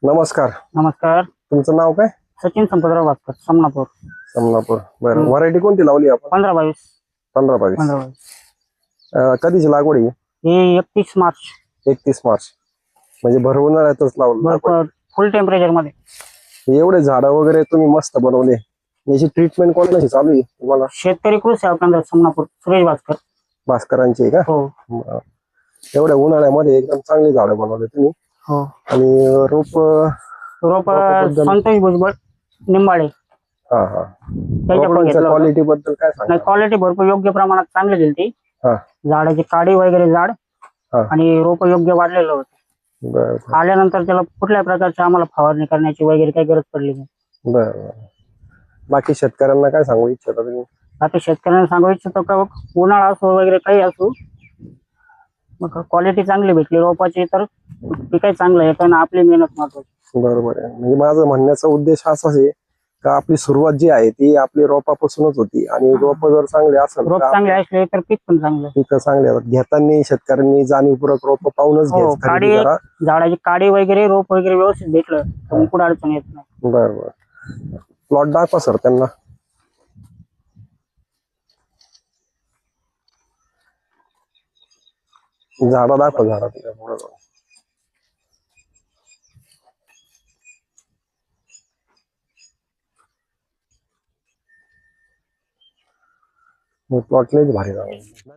नमस्कार. नमस्कार. तुमचं नाव काय? सचिन संपतराव भास्कर, समनापूर. समनापूर. बरं, व्हरायटी कोणती लावली आपण? 15-22. 15-22. 15-22. कधीची लागवड आहे? हे 31 मार्च. 31 मार्च. म्हणजे भर उन्हाळ्यातच लावलं आपण. फुल टेम्परेचर मध्ये. एवढे झाडं वगैरे तुम्ही मस्त बनवले. याची ट्रीटमेंट कोणाची चालू आहे तुम्हाला? शेतकरी कृषी सेवा केंद्र समनापूर, सुरेश भास्कर. भास्करांची आहे का? हो बरं. एवढ्या उन्हाळ्यामध्ये एकदम चांगली झाडं बनवले तुम्ही. हो. आणि रोप संतोष भुजबळ निंबाळे. हा हा त्याच्याकडून घेतलं होतं. क्वालिटी बद्दल काय सांगा? नाही, क्वालिटी भरपूर योग्य प्रमाणात चांगली दिली ती. हा झाडाची काडी वगैरे जाड हा. आणि रोप योग्य वाढलेलं होतं. बरं आल्यानंतर त्याला कुठल्याही प्रकारची आम्हाला फवारणी करण्याची वगैरे काही गरज पडली नाही. बरं. बाकी शेतकऱ्यांना काय सांगू इच्छिता तुम्ही? आता शेतकऱ्यांना सांगू इच्छितो का उन्हाळा असो वगैरे काही असो, मग क्वालिटी चांगली भेटली रोपाची तर पिकाही चांगलं येतं आणि आपली मेहनत महत्वाची. बरोबर आहे. म्हणजे माझा म्हणण्याचा उद्देश असाच आहे का आपली सुरुवात जी आहे ती आपली रोपापासूनच होती आणि रोप जर चांगले असेल रोप चांगले असले तर पीक पण चांगलं. पिकं चांगले होतात. घेताना शेतकऱ्यांनी जाणीवपूर्वक रोप पाहूनच घ्यायचं, खरेदी करा. झाडाची काडी वगैरे रोप वगैरे व्यवस्थित भेटलं तर पुढे अडचण येत नाही. बरोबर. प्लॉट दाखवा सर त्यांना. झाडं दाखवा, झाडं तिला पुढे जाऊन. प्लॉट लयच भारी झाला.